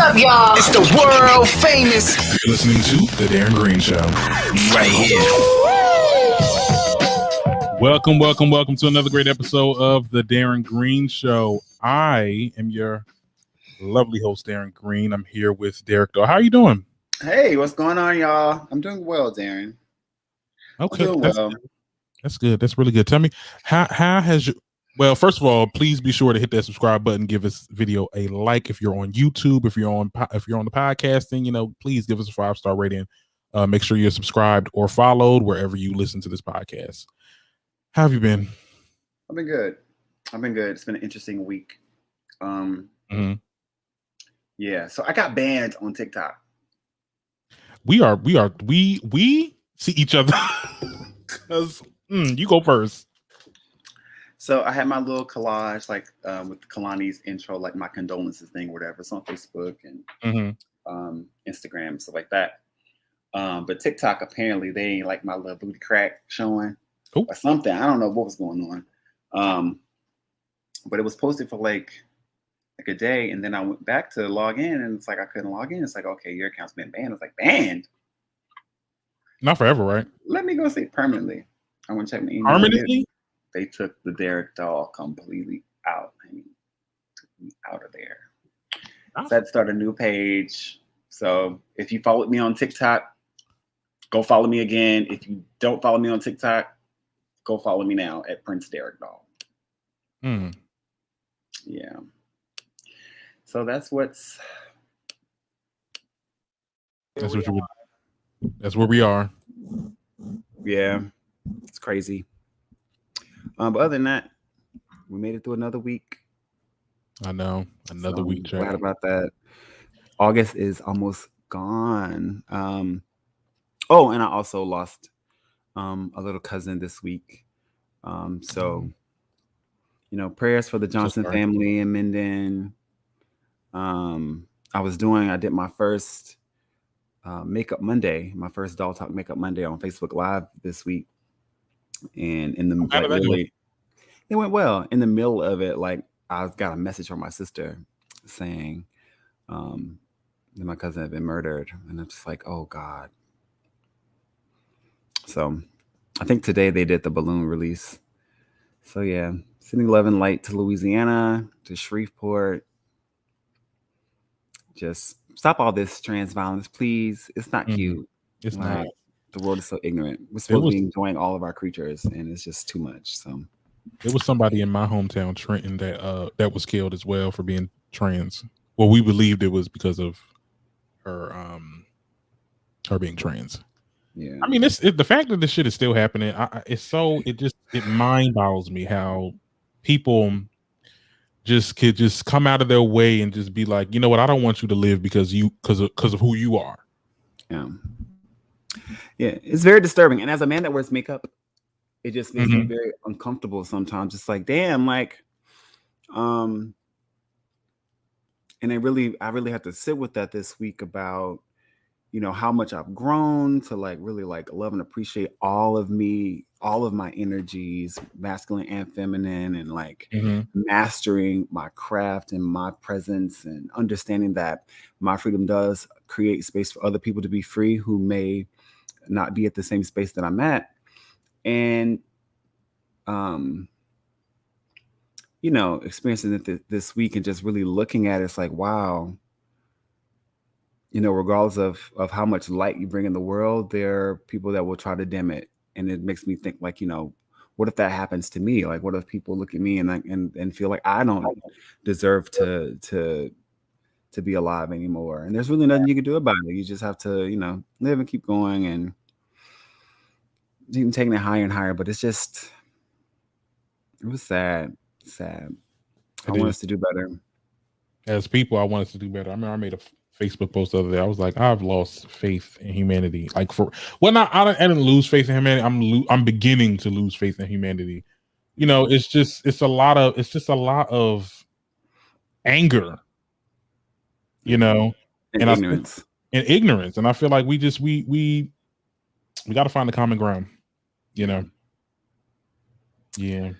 up, y'all? It's the world famous. You're listening to The Darren Green Show. Right here. Welcome to another great episode of The Darren Green Show. I am your lovely host, Darren Green. I'm here with Derek. How are you doing? Hey, what's going on, y'all? I'm doing well, Darren. Okay, that's good. That's really good. Tell me, how has you? Well, first of all, please be sure to hit that subscribe button. Give this video a like if you're on YouTube. If you're on the podcasting, please give us a 5-star rating. Make sure you're subscribed or followed wherever you listen to this podcast. How have you been? I've been good. It's been an interesting week. Yeah. So I got banned on TikTok. We see each other because you go first. So I had my little collage, with Kalani's intro, like my condolences thing, or whatever. It's on Facebook and Instagram, stuff like that. But TikTok, apparently, they ain't like my little booty crack showing or something. I don't know what was going on. But it was posted for like a day, and then I went back to log in, and it's like I couldn't log in. It's like, okay, your account's been banned. I was like, banned? Not forever, right? Let me go see permanently. I want to check my email. Permanently? They took the Derek doll completely out. I mean, took me out of there. So I had to start a new page. So if you followed me on TikTok, go follow me again. If you don't follow me on TikTok, go follow me now at Prince Derek Doll. Yeah. So that's where we are. Yeah, it's crazy. But other than that, we made it through another week. I know, another week. Glad about that. August is almost gone. And I also lost a little cousin this week. So prayers for the Johnson family in Minden. I did my first Makeup Monday, my first Doll Talk Makeup Monday on Facebook Live this week. And it went well. In the middle of it, I got a message from my sister saying that my cousin had been murdered. And I'm just like, oh God. So I think today they did the balloon release. So yeah, sending love and light to Louisiana, to Shreveport. Just stop all this trans violence, please. It's not cute. It's not. The world is so ignorant. We're supposed to be enjoying all of our creatures, and it's just too much. So there was somebody in my hometown, Trenton, that was killed as well for being trans. Well, we believed it was because of her being trans. Yeah. I mean, the fact that this shit is still happening. It mind boggles me how people could just come out of their way and just be like, you know what, I don't want you to live because of who you are. Yeah, it's very disturbing. And as a man that wears makeup, it just makes me very uncomfortable sometimes. Just like, damn, and I really have to sit with that this week about, how much I've grown to really love and appreciate all of me, all of my energies, masculine and feminine, and mastering my craft and my presence and understanding that my freedom does create space for other people to be free who may not be at the same space that I'm at. And, experiencing it this week and just really looking at it, it's like, wow, regardless of how much light you bring in the world, there are people that will try to dim it. And it makes me think what if that happens to me? What if people look at me and feel like I don't deserve to be alive anymore? And there's really nothing you can do about it. You just have to, live and keep going and even taking it higher and higher. But it was sad. I want us to do better. As people, I want us to do better. I remember I made a Facebook post the other day. I was like, I've lost faith in humanity. I didn't lose faith in humanity. I'm beginning to lose faith in humanity. It's just a lot of anger, and ignorance. And I feel like we got to find the common ground, Yeah.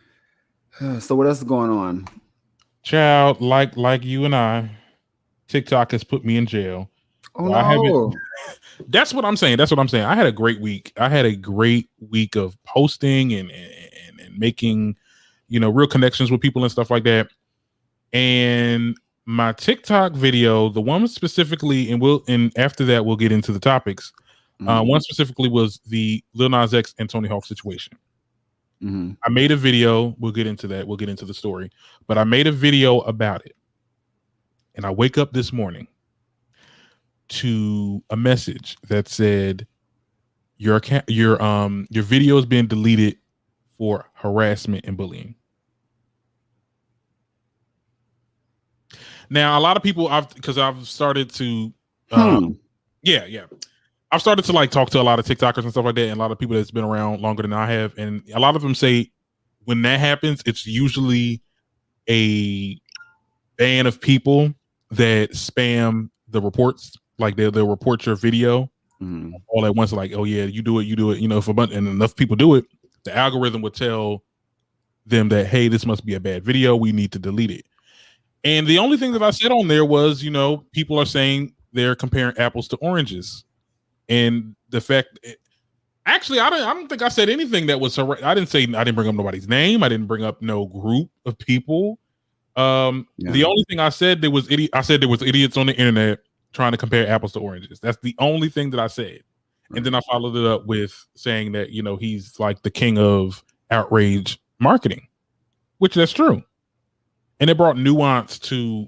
So what else is going on? Child, like you and I, TikTok has put me in jail. Oh so no. That's what I'm saying. I had a great week. I had a great week of posting and making, real connections with people and stuff like that. And my TikTok video, the one specifically, and after that we'll get into the topics. One specifically was the Lil Nas X and Tony Hawk situation. I made a video. We'll get into that. We'll get into the story. But I made a video about it. And I wake up this morning to a message that said your video has been deleted for harassment and bullying. Now, a lot of people, I've started to, I've started to talk to a lot of TikTokers and stuff like that, and a lot of people that's been around longer than I have, and a lot of them say when that happens, it's usually a band of people that spam the reports. Like they'll report your video all at once. Like, oh yeah, you do it. If a bunch and enough people do it, the algorithm would tell them that, hey, this must be a bad video. We need to delete it. And the only thing that I said on there was, people are saying they're comparing apples to oranges. And the fact, actually, I don't think I said anything that was, I didn't bring up nobody's name. I didn't bring up no group of people. The only thing I said, there was idiots on the internet trying to compare apples to oranges. That's the only thing that I said. And then I followed it up with saying that, he's like the king of outrage marketing, which that's true. And it brought nuance to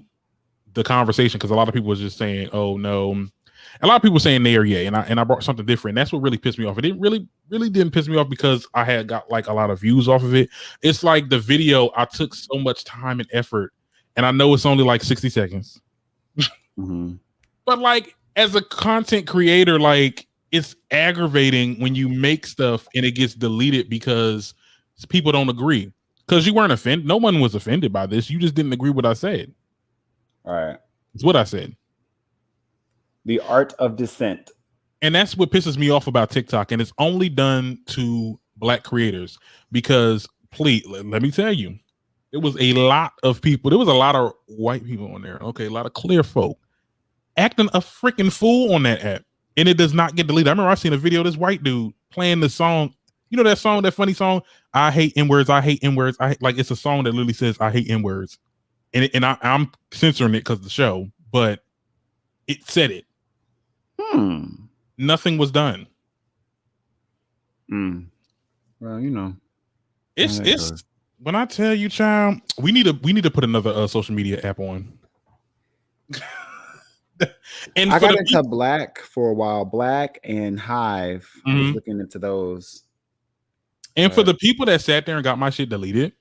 the conversation because a lot of people was just saying, oh no. A lot of people saying they are yay, and I brought something different. That's what really pissed me off. It didn't really didn't piss me off because I had got a lot of views off of it. It's like the video, I took so much time and effort, and I know it's only 60 seconds. But as a content creator, it's aggravating when you make stuff and it gets deleted because people don't agree. Because you weren't offended. No one was offended by this. You just didn't agree with what I said. All right. It's what I said. The art of dissent. And that's what pisses me off about TikTok. And it's only done to Black creators because, please, let me tell you, there was a lot of people. There was a lot of white people on there. Okay, a lot of clear folk acting a freaking fool on that app. And it does not get deleted. I remember I seen a video of this white dude playing the song. You know that song, that funny song? I hate N-words. I hate N-words. It's a song that literally says I hate N-words. And I'm censoring it because of the show, but it said it. Nothing was done. Well, it's when I tell you, child, we need to put another social media app on. And I got into Black for a while. Black and Hive. I was looking into those. And for the people that sat there and got my shit deleted,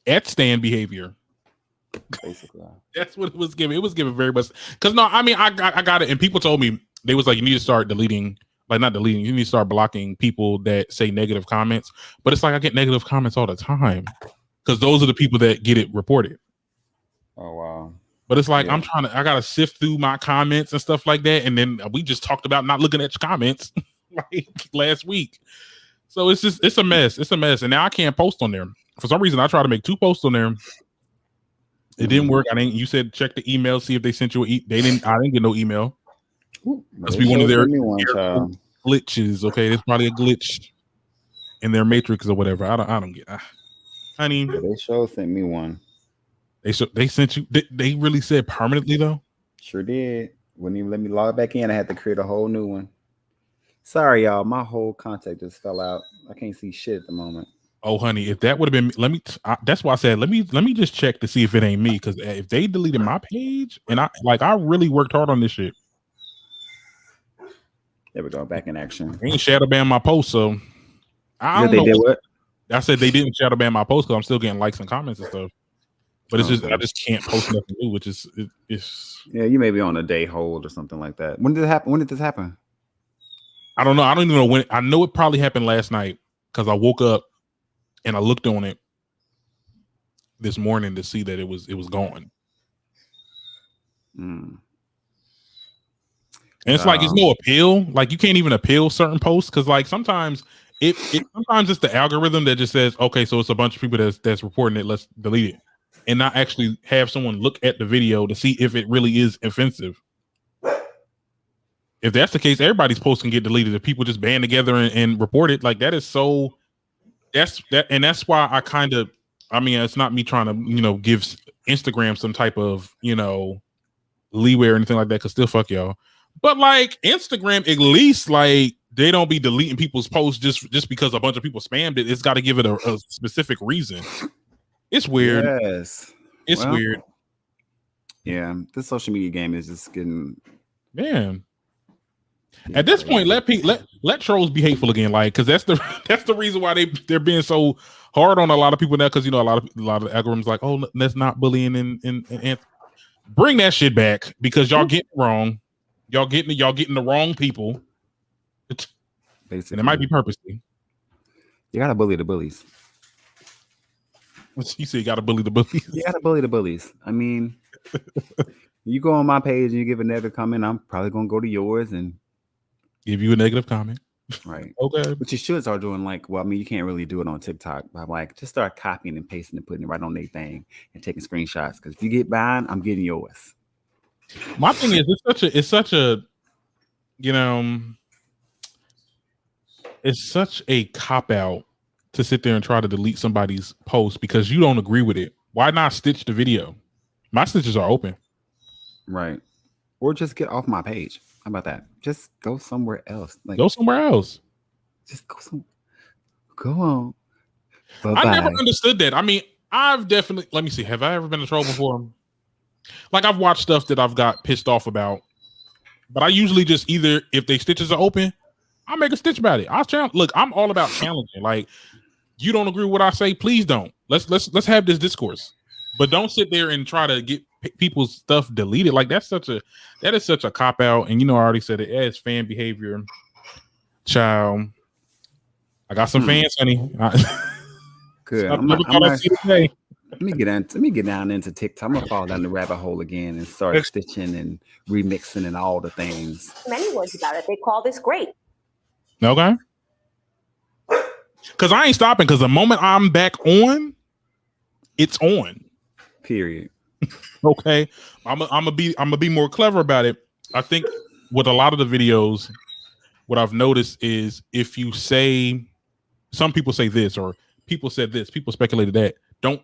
at stand behavior. Basically, that's what it was giving. It was giving very much. Because I got it, and people told me they was like, you need to start deleting, not deleting. You need to start blocking people that say negative comments. But it's I get negative comments all the time because those are the people that get it reported. Oh wow. But it's I gotta sift through my comments and stuff like that. And then we just talked about not looking at your comments last week. So it's a mess. It's a mess. And now I can't post on there. For some reason, I tried to make 2 posts on there. It didn't work. You said check the email, see if they sent you I didn't get no email. Must be one of their glitches. Okay, there's probably a glitch in their matrix or whatever. I don't get. Honey, they sure sent me one. They sent you. They really said permanently though. Sure did. Wouldn't even let me log back in. I had to create a whole new one. Sorry, y'all. My whole contact just fell out. I can't see shit at the moment. Oh, honey, if that would have been, that's why I said, let me just check to see if it ain't me. Because if they deleted my page, and I really worked hard on this shit. There we go, back in action. They ain't shadow ban my post, so I don't know. Did what? I said they didn't shadow ban my post because I'm still getting likes and comments and stuff. But it's I just can't post nothing new, which is yeah, you may be on a day hold or something like that. When did it happen? When did this happen? I don't know. I don't even know when. I know it probably happened last night because I woke up and I looked on it this morning to see that it was gone. And it's it's no appeal. You can't even appeal certain posts because sometimes sometimes it's the algorithm that just says, okay, so it's a bunch of people that's reporting it. Let's delete it. and not actually have someone look at the video to see if it really is offensive. If that's the case, everybody's post can get deleted. If people just band together and report it, like that is so. That's why I kind of. I mean, it's not me trying to give Instagram some type of leeway or anything like that. Because still, fuck y'all. But like Instagram, at least like they don't be deleting people's posts just because a bunch of people spammed it. It's got to give it a specific reason. It's weird. Yes, it's weird. Yeah, this social media game is just getting. Man. At this point, let trolls be hateful again, like because that's the reason why they're being so hard on a lot of people now. Because a lot of algorithms like, oh, that's not bullying and bring that shit back because y'all getting it wrong. Y'all getting the wrong people. Basically, and it might be purposely. You gotta bully the bullies. You say you gotta bully the bullies. You gotta bully the bullies. I mean, you go on my page and you give a negative comment, I'm probably gonna go to yours and give you a negative comment. Right. Okay. But you should start doing you can't really do it on TikTok, but just start copying and pasting and putting it right on their thing and taking screenshots. Because if you get mine, I'm getting yours. My thing is, it's such a cop out to sit there and try to delete somebody's post because you don't agree with it. Why not stitch the video? My stitches are open. Right. Or just get off my page. How about that? Just go somewhere else. Go somewhere else. Just go on. Bye-bye. I never understood that. I mean, I've definitely. Let me see. Have I ever been in trouble before? Like I've watched stuff that I've got pissed off about, but I usually just either if they stitches are open, I'll make a stitch about it. Look, I'm all about challenging. Like you don't agree with what I say, please don't. Let's have this discourse, but don't sit there and try to get people's stuff deleted. Like that is such a cop out. And I already said it as fan behavior. Child, I got some fans, honey. Good. Let me get down into TikTok. I'm gonna fall down the rabbit hole again and start stitching and remixing and all the things. Many words about it. They call this great. Okay. Because I ain't stopping. Because the moment I'm back on, it's on. Period. Okay, I'm gonna be more clever about it. I think with a lot of the videos, what I've noticed is if you say, some people say this or people said this, people speculated that. Don't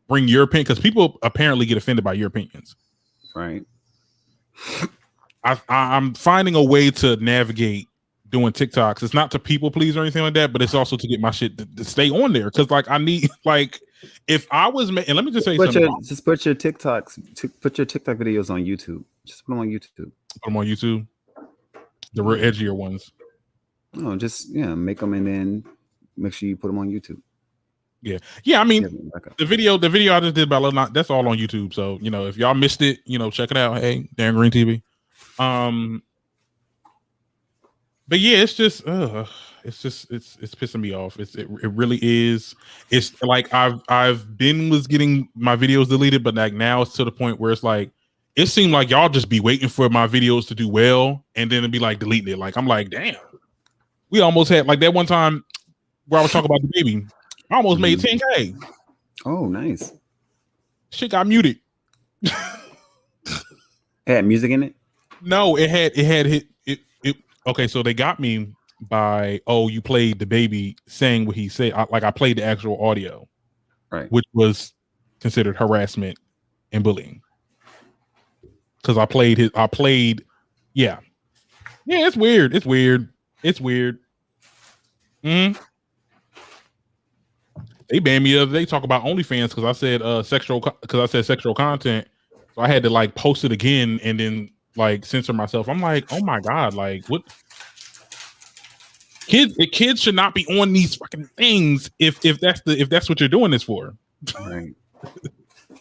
bring your opinion because people apparently get offended by your opinions. Right. I'm finding a way to navigate doing TikToks. It's not to people please or anything like that, but it's also to get my shit to stay on there because I need if I was and let me just say something. Just put your TikTok videos on YouTube. Just put them on YouTube. Put them on YouTube. The real edgier ones. No, just make them and then make sure you put them on YouTube. Yeah. I mean, the video I just did about Lil Nas, that's all on YouTube. So if y'all missed it, check it out. Hey, Darren Green TV. But yeah, it's pissing me off. It really is. It's like I've been getting my videos deleted, but like now it's to the point where it's like it seemed like y'all just be waiting for my videos to do well, and then it'd be like deleting it. Like I'm like, damn, we almost had like that one time where I was talking about the baby. I almost made 10K. Oh, nice. Shit got muted. It had music in it? No, it had hit. Okay, so they got me by you played the baby saying what he said. I played the actual audio, right? Which was considered harassment and bullying. Because I played. Yeah. It's weird. Mm-hmm. They banned me the other day. Talk about OnlyFans because I said sexual content. So I had to post it again and then censor myself. I'm like, oh my god, what? Kids should not be on these fucking things if that's what you're doing this for. Right.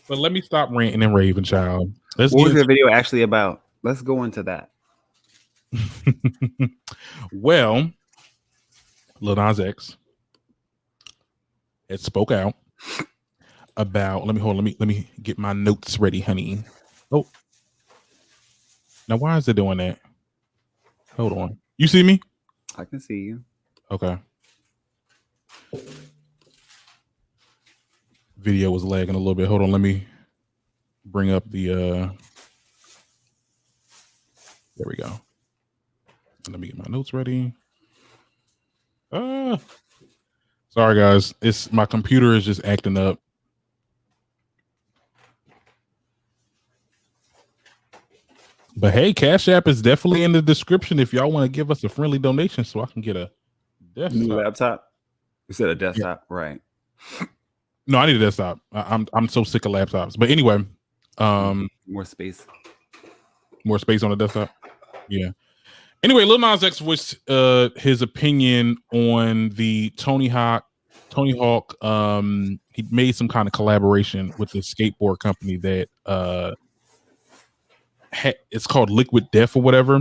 But let me stop ranting and raving, child. What was your video actually about? Let's go into that. Well, Lil Nas X it spoke out about. Let me get my notes ready, honey. Oh, now why is it doing that? Hold on. You see me? I can see you. Okay. video was lagging a little bit. Hold on, let me bring up the there we go. Let me get my notes ready. Sorry guys, it's my computer is just acting up. But hey, Cash App is definitely in the description if y'all want to give us a friendly donation so I can get a desktop. New laptop. You said a desktop, right? No, I need a desktop. I'm so sick of laptops. But anyway, more space on the desktop. Yeah. Anyway, Lil Nas X voiced his opinion on the Tony Hawk. He made some kind of collaboration with the skateboard company that it's called Liquid Death or whatever.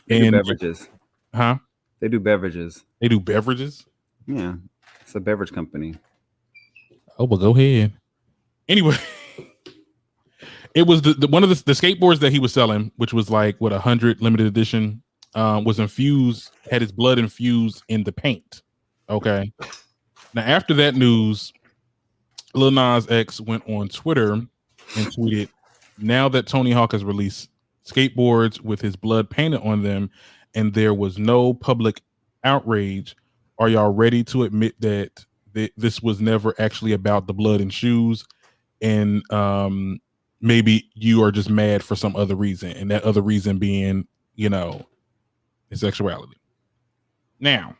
They do beverages. Huh? They do beverages. They do beverages? Yeah. It's a beverage company. Oh, well, go ahead. Anyway, it was the one of the skateboards that he was selling, which was like 100 limited edition, was infused, had his blood infused in the paint. Okay. Now, after that news, Lil Nas X went on Twitter and tweeted, "Now that Tony Hawk has released skateboards with his blood painted on them and there was no public outrage, are y'all ready to admit that this was never actually about the blood and shoes, and maybe you are just mad for some other reason, and that other reason being, his sexuality?" Now,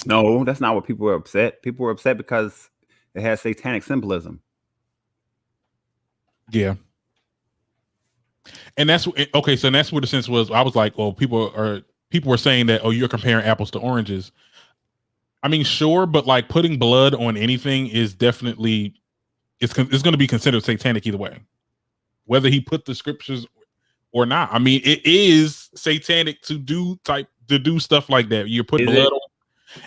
no, that's not what people were upset. People were upset because it has satanic symbolism. Yeah. And that's okay. So that's where the sense was. I was like, well, people were saying that, oh, you're comparing apples to oranges. I mean, sure, but like putting blood on anything is definitely it's going to be considered satanic either way, whether he put the scriptures or not. I mean, it is satanic to do stuff like that. You're putting blood on.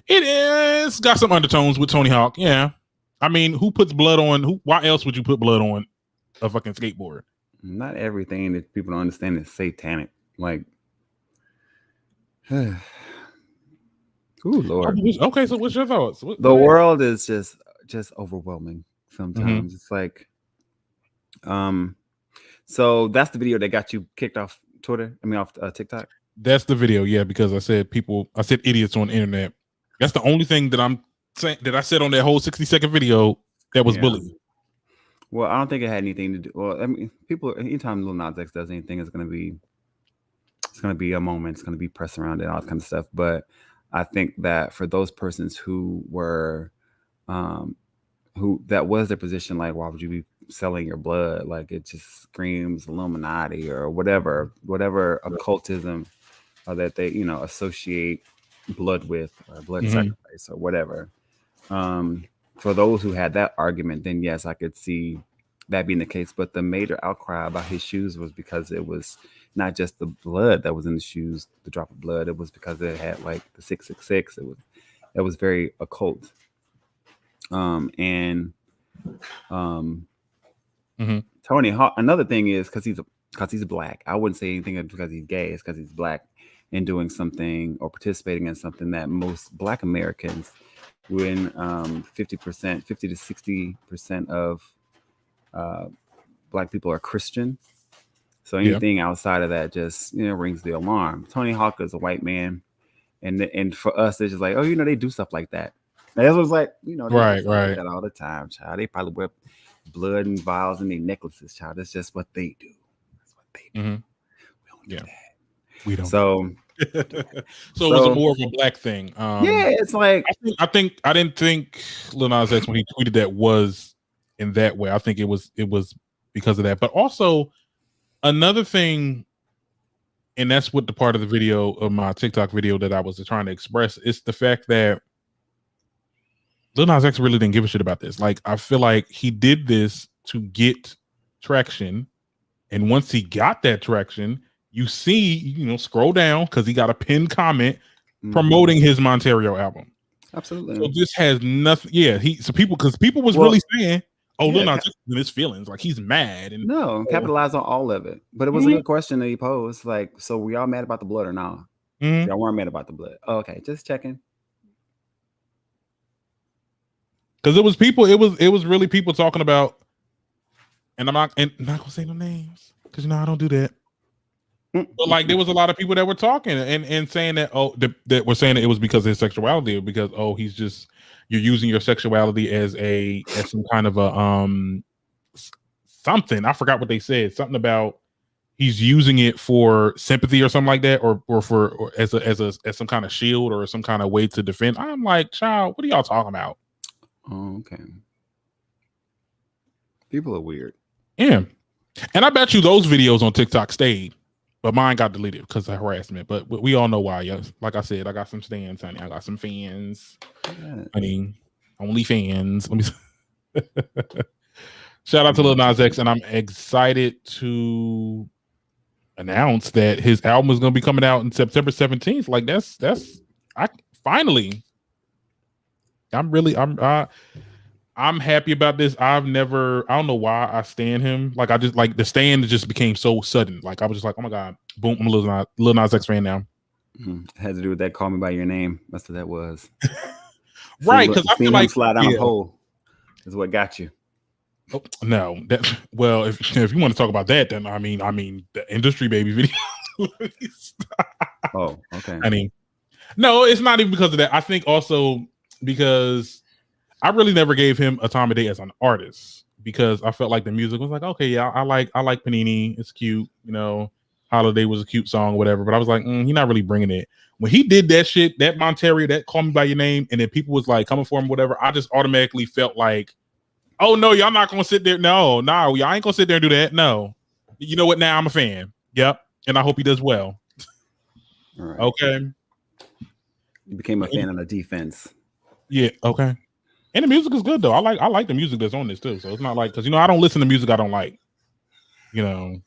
It is got some undertones with Tony Hawk. Yeah, I mean, who puts blood on? Why else would you put blood on a fucking skateboard? Not everything that people don't understand is satanic. Like, ooh, Lord. Okay, so what's your thoughts? The world is just overwhelming sometimes. It's like, so that's the video that got you kicked off Twitter. I mean, off TikTok. That's the video, yeah, because I said idiots on the internet. That's the only thing that I'm saying that I said on that whole 60-second video that was bullying. Well, I don't think it had anything to do. Well, I mean, people, anytime Lil Nas X does anything, it's gonna be a moment. It's gonna be press around it, all that kind of stuff. But I think that for those persons who were, who that was their position, like, why would you be selling your blood? Like, it just screams Illuminati or whatever occultism that they associate blood with, or blood sacrifice or whatever. For those who had that argument, then yes, I could see that being the case. But the major outcry about his shoes was because it was not just the blood that was in the shoes, the drop of blood. It was because it had like the 666. It was very occult. Tony Hawk. Another thing is because he's black. I wouldn't say anything because he's gay. It's because he's black and doing something or participating in something that most Black Americans, when 50 to 60% of Black people are Christian. So anything outside of that just rings the alarm. Tony Hawk is a white man, and for us, it's just like, oh, they do stuff like that. And that's what's like, right. Like that all the time, child. They probably wear blood and vials in their necklaces, child. That's just what they do. That's what they do. We don't do that. We don't. So it was more of a black thing. It's like I didn't think Lil Nas X when he tweeted that was in that way. I think it was because of that. But also another thing, and that's what the part of the video of my TikTok video that I was trying to express, is the fact that Lil Nas X really didn't give a shit about this. Like, I feel like he did this to get traction, and once he got that traction, you see, scroll down because he got a pinned comment promoting his Monterio album. Absolutely. So this has nothing. Yeah, people was really saying, "Oh, Lil Nas X in his feelings, like he's mad." And capitalize on all of it. But it was a good question that he posed. Like, so were y'all mad about the blood or not? Y'all weren't mad about the blood. Oh, okay, just checking. Because it was people, it was really people talking about, and I'm not gonna say no names because you know I don't do that. But like there was a lot of people that were talking and saying that that were saying that it was because of his sexuality, or because you're using your sexuality as some kind of a something. I forgot what they said. Something about he's using it for sympathy or something like that, or as some kind of shield or some kind of way to defend. I'm like, child, what are y'all talking about? Oh, okay. People are weird. Yeah. And I bet you those videos on TikTok stayed, but mine got deleted because of harassment. But we all know why. Yes. Like I said, I got some stands, honey. I got some fans. Yeah. Honey, only fans. Let me shout out to Lil Nas X, and I'm excited to announce that his album is going to be coming out in September 17th. Like finally. I'm happy about this. I don't know why I stand him. Like I just like the stand just became so sudden. Like I was just like, oh my God, boom, I'm a Lil Nas X fan now. It had to do with that Call Me By Your Name. That's what that was. Right. Because I feel like slide down a pole is what got you. Oh, no, if you want to talk about that, then I mean the Industry Baby video. Oh, okay. I mean, no, it's not even because of that. I think also because I really never gave him a time of day as an artist, because I felt like the music was like, okay, yeah, I like Panini, it's cute, you know, Holiday was a cute song or whatever, but I was like, he's not really bringing it. When he did that shit, that Monterey, that Call Me By Your Name, and then people was like coming for him, whatever, I just automatically felt like, oh no, y'all not gonna sit there. No, y'all ain't gonna sit there and do that. No. You know what? Now I'm a fan. Yep. And I hope he does well. All right. Okay. You became a fan on the defense. Yeah, okay. And the music is good though. I like the music that's on this too. So it's not like, because you know I don't listen to music I don't like. You know,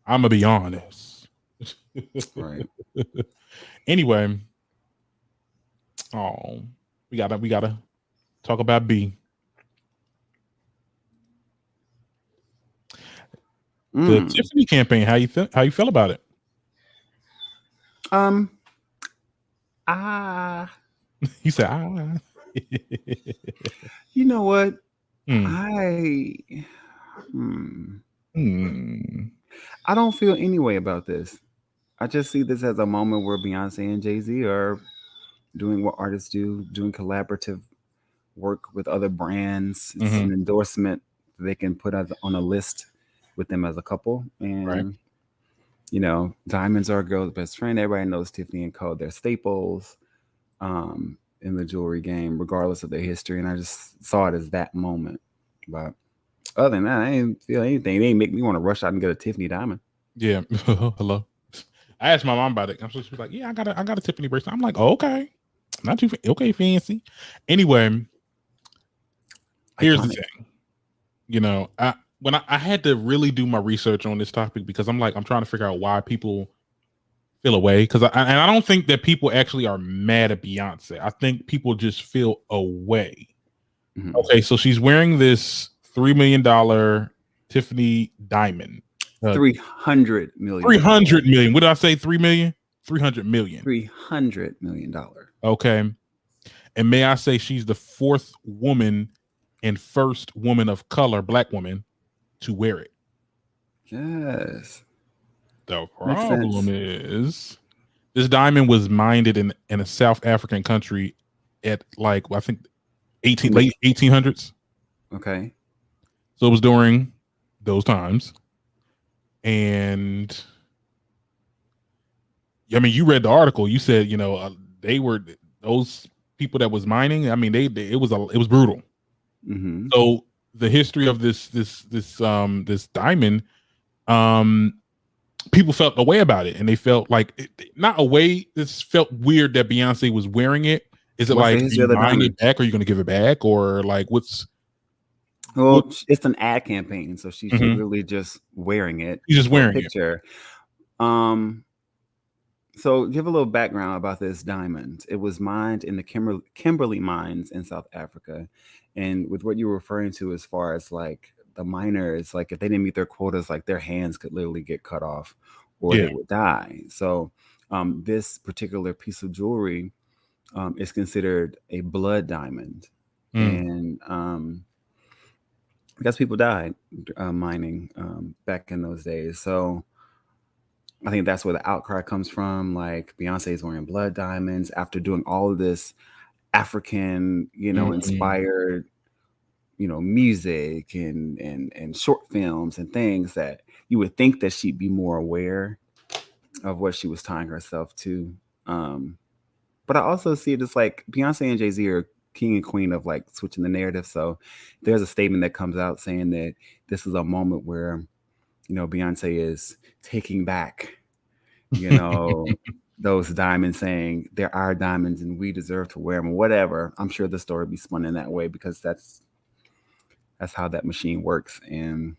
I'm gonna be honest. Right. Anyway, we gotta talk about B. The Tiffany campaign. How you feel about it? He said, You know what? I don't feel any way about this. I just see this as a moment where Beyonce and Jay Z are doing what artists do, doing collaborative work with other brands. It's an endorsement that they can put on a list with them as a couple. And right. You know, diamonds are a girl's best friend. Everybody knows Tiffany and Co. They're staples in the jewelry game, regardless of their history. And I just saw it as that moment. But other than that, I didn't feel anything. It didn't make me want to rush out and get a Tiffany diamond. Yeah. Hello. I asked my mom about it. She was like, "Yeah, I got a Tiffany bracelet." I'm like, "Okay, not too okay, fancy." Anyway, here's the thing. You know, when I had to really do my research on this topic, because I'm trying to figure out why people feel away, because I don't think that people actually are mad at Beyonce. I think people just feel away. Mm-hmm. Okay, so she's wearing this $3 million Tiffany diamond. 300 million. 300 million. What did I say? 3 million? 300 million. $300 million. Okay. And may I say she's the fourth woman and first woman of color, black woman, to wear it. Yes. The problem is this diamond was mined in a South African country at I think late 1800s. Okay. So it was during those times. And I mean, you read the article. You said, you know, they were those people that was mining. I mean, it was brutal. Mm-hmm. So the history of this diamond, people felt a way about it, and they felt like not a way. This felt weird that Beyonce was wearing it. Is it like, are you buying it back, or are you going to give it back, or like what's? Well, it's an ad campaign, so she's literally just wearing it. She's just wearing picture. It. So give a little background about this diamond. It was mined in the Kimberley mines in South Africa, and with what you're referring to as far as like the miners, like if they didn't meet their quotas, like their hands could literally get cut off, or they would die. So this particular piece of jewelry is considered a blood diamond. And because people died mining back in those days. So I think that's where the outcry comes from. Like Beyonce is wearing blood diamonds after doing all of this African, inspired, music and short films and things that you would think that she'd be more aware of what she was tying herself to. But I also see it as like Beyonce and Jay Z are king and queen of like switching the narrative. So there's a statement that comes out saying that this is a moment where, Beyonce is taking back, those diamonds, saying they're our diamonds and we deserve to wear them, whatever. I'm sure the story will be spun in that way because that's how that machine works. And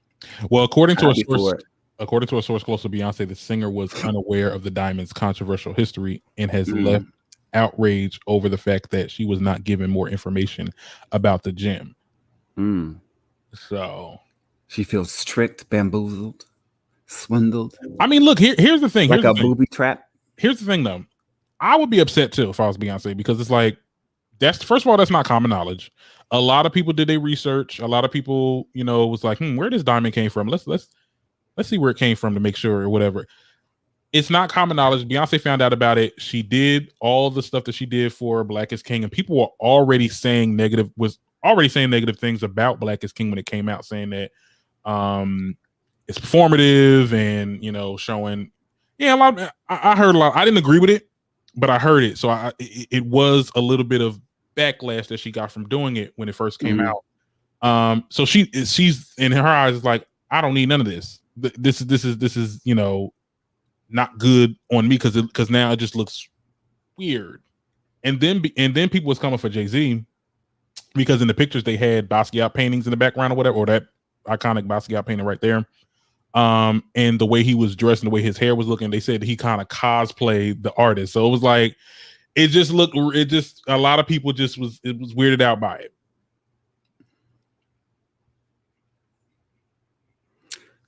well, according to a source close to Beyonce, the singer was unaware of the diamond's controversial history and has left outrage over the fact that she was not given more information about the gem. So she feels tricked, bamboozled, swindled. I mean, look, here's the thing. Like a booby trap. Here's the thing, though. I would be upset too if I was Beyonce, because it's like, first of all, that's not common knowledge. A lot of people did their research. A lot of people, was like, where this diamond came from? Let's see where it came from to make sure or whatever. It's not common knowledge. Beyonce found out about it. She did all the stuff that she did for Black is King, and people were already saying negative things about Black is King when it came out, saying that it's performative and showing. Yeah, a lot. I heard a lot. I didn't agree with it, but I heard it. So it was a little bit of backlash that she got from doing it when it first came out. So she's in her eyes like, I don't need none of this. This is not good on me because now it just looks weird. And then people was coming for Jay Z because in the pictures they had Basquiat paintings in the background or whatever, or that iconic Basquiat painting right there. And the way he was dressed and the way his hair was looking, they said he kind of cosplayed the artist. So it was like, a lot of people was weirded out by it.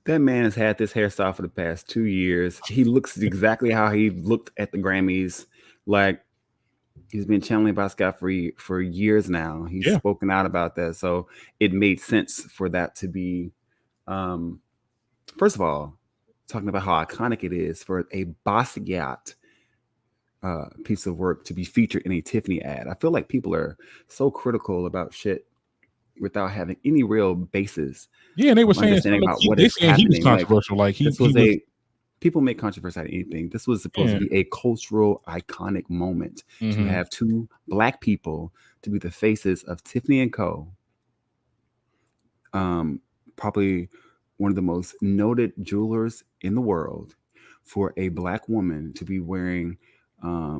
That man has had this hairstyle for the past 2 years. He looks exactly how he looked at the Grammys. Like, he's been channeling Basquiat for years now. He's spoken out about that. So it made sense for that to be, first of all, talking about how iconic it is for a Basquiat piece of work to be featured in a Tiffany ad. I feel like people are so critical about shit without having any real basis. Yeah, and they were saying about what is happening. He was controversial. Like people make controversy out of anything. This was supposed to be a cultural iconic moment to have two Black people to be the faces of Tiffany & Co. Probably one of the most noted jewelers in the world, for a Black woman to be wearing a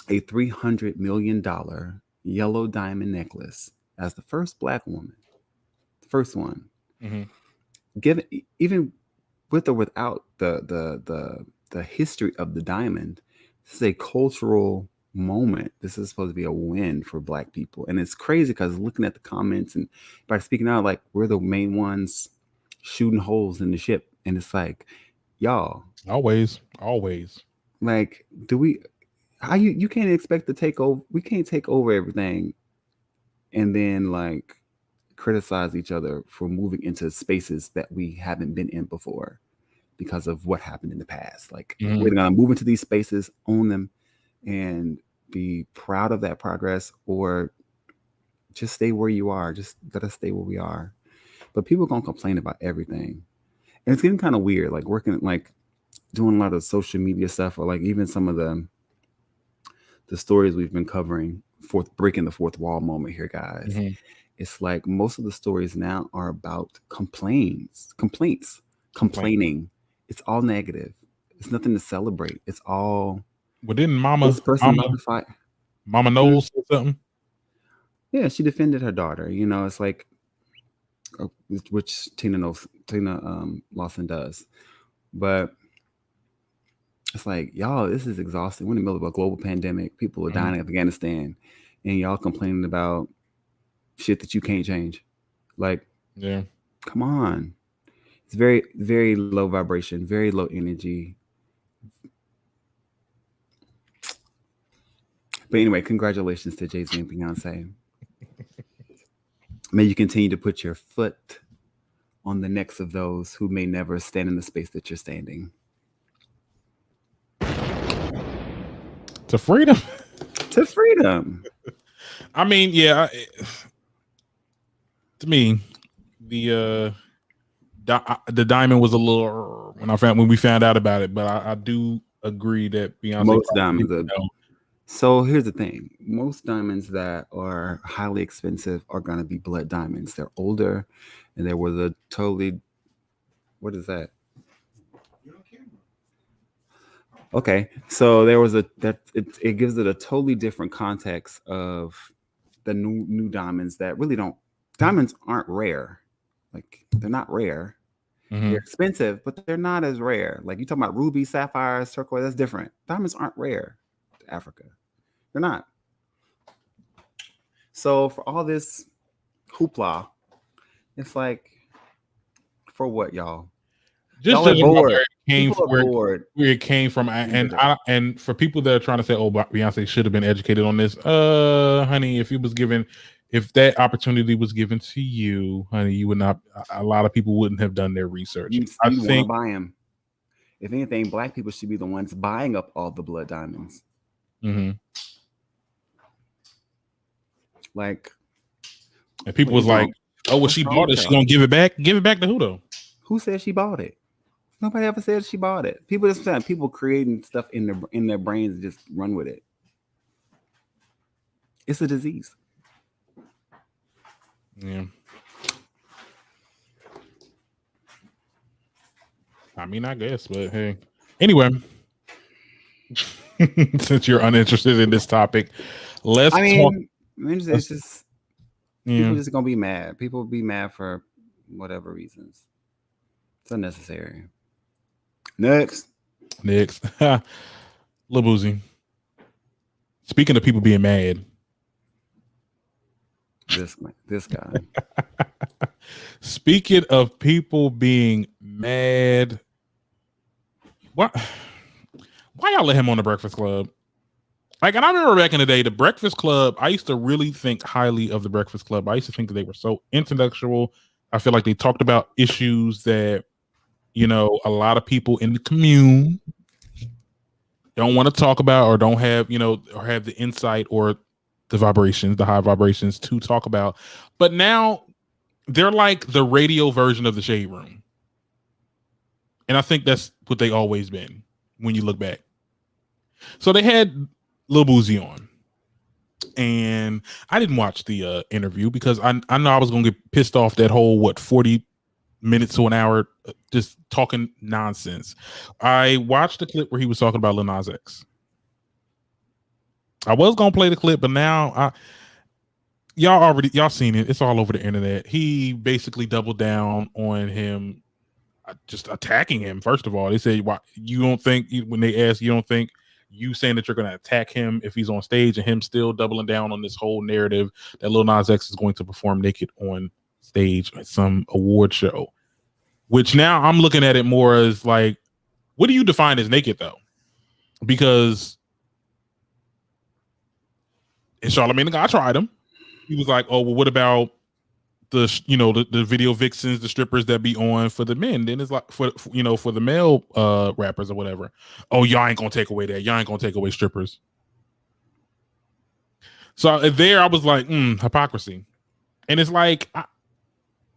$300 million yellow diamond necklace as the first Black woman, the first one. Given even with or without the history of the diamond, this is a cultural moment. This is supposed to be a win for Black people, and it's crazy because looking at the comments and by speaking out, like, we're the main ones shooting holes in the ship, and it's like, y'all, always like, you can't expect to take over. We can't take over everything and then like criticize each other for moving into spaces that we haven't been in before because of what happened in the past. Like, we're gonna move into these spaces, own them, and be proud of that progress, or just stay where you are. Just let us stay where we are. But people are gonna complain about everything, and it's getting kind of weird. Like working, like doing a lot of social media stuff, or like even some of the stories we've been covering, breaking the fourth wall moment here, guys. It's like most of the stories now are about complaining. It's all negative. It's nothing to celebrate. It's all. Well, didn't Mama Knowles say something? Yeah, she defended her daughter. It's like, which Tina Lawson does, but it's like, y'all, this is exhausting. We're in the middle of a global pandemic. People are dying in Afghanistan, and y'all complaining about shit that you can't change. Like, yeah, come on. It's very, very low vibration, very low energy. But anyway, congratulations to Jay Z and Beyonce. May you continue to put your foot on the necks of those who may never stand in the space that you're standing. To freedom. To freedom. I mean, yeah. To me, the diamond was a little when we found out about it, but I do agree that Beyonce most diamonds. So here's the thing: most diamonds that are highly expensive are going to be blood diamonds. They're older, and there was a totally. What is that? Okay, so there was it gives it a totally different context of the new diamonds that really don't. Diamonds aren't rare, like they're not rare. Mm-hmm. They're expensive, but they're not as rare. Like you talking about ruby, sapphires, turquoise, that's different. Diamonds aren't rare to Africa. They're not. So for all this hoopla, it's like, for what, y'all? Just where it came from, and for people that are trying to say, "Oh, Beyonce should have been educated on this," honey, if that opportunity was given to you, honey, you would not. A lot of people wouldn't have done their research. You want to buy them. If anything, black people should be the ones buying up all the blood diamonds. Mm-hmm. Like, and people was like, "Oh, well, she bought it. She gonna give it back? Give it back to who though? Who said she bought it? Nobody ever said she bought it. People just saying people creating stuff in their brains and just run with it. It's a disease." Yeah. I mean, I guess, but hey. Anyway, since you're uninterested in this topic, let's talk. It's just people just gonna be mad. People be mad for whatever reasons. It's unnecessary. Next. Lil Boosie. Speaking of people being mad. This guy. Speaking of people being mad, why y'all let him on the Breakfast Club? Like, and I remember back in the day, the Breakfast Club, I used to really think highly of the Breakfast Club. I used to think that they were so intellectual. I feel like they talked about issues that, a lot of people in the commune don't want to talk about or don't have, or have the insight or the high vibrations to talk about. But now they're like the radio version of the Shade Room. And I think that's what they always been when you look back. So they had Lil Boosie on. And I didn't watch the interview because I know I was going to get pissed off that whole, 40 minutes to an hour just talking nonsense. I watched the clip where he was talking about Lil Nas X. I was gonna play the clip, but now y'all seen it. It's all over the internet. He basically doubled down on him, just attacking him. First of all, they say, "Why you don't think?" When they ask, you don't think you saying that you're going to attack him if he's on stage, and him still doubling down on this whole narrative that Lil Nas X is going to perform naked on stage at some award show. Which now I'm looking at it more as like, what do you define as naked though? Because and Charlamagne the God tried him. He was like, "Oh, well, what about the video vixens, the strippers that be on for the men?" Then it's like for the male rappers or whatever. "Oh, y'all ain't gonna take away that. Y'all ain't gonna take away strippers." So there, I was like, hypocrisy, and it's like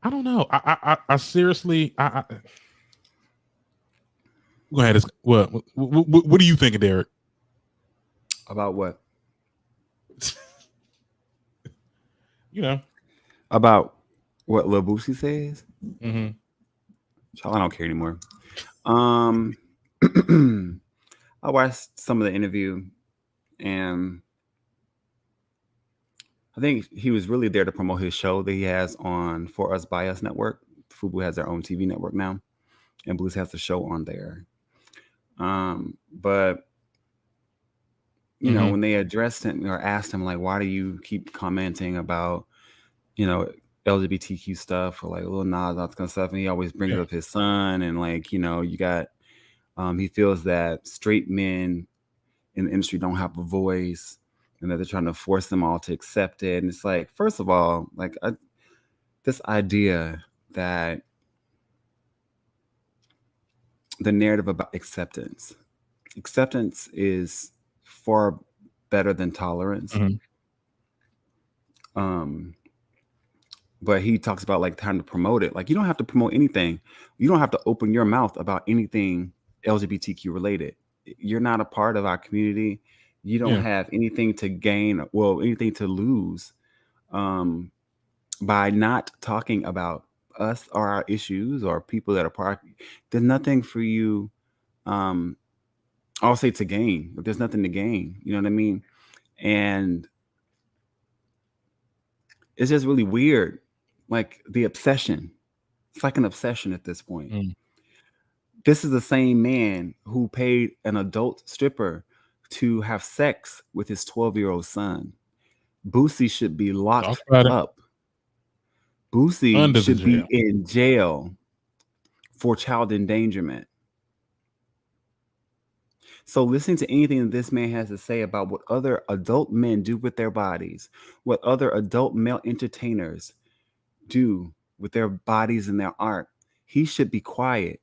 I don't know. I seriously go ahead. What do you think, Derek? About what? About what Lil Boosie says. Mm-hmm. I don't care anymore. I watched some of the interview, and I think he was really there to promote his show that he has on For Us By Us network. FUBU has their own TV network now, and Blues has the show on there. But when they addressed him or asked him, like, why do you keep commenting about, LGBTQ stuff or like Lil Nas, all that kind of stuff, and he always brings up his son, and like, you got, he feels that straight men in the industry don't have a voice, and that they're trying to force them all to accept it. And it's like, first of all, like, this idea that the narrative about acceptance is far better than tolerance. But he talks about like time to promote it. Like, you don't have to promote anything. You don't have to open your mouth about anything LGBTQ related. You're not a part of our community. You don't have anything to gain, well, anything to lose by not talking about us or our issues or people that are part. There's nothing for you, I'll say, to gain. If there's nothing to gain, you know what I mean? And it's just really weird. Like the obsession. It's like an obsession at this point. This is the same man who paid an adult stripper to have sex with his 12-year-old son. Boosie should be locked up. Boosie should be in jail for child endangerment. So listening to anything that this man has to say about what other adult men do with their bodies, what other adult male entertainers do with their bodies and their art, he should be quiet.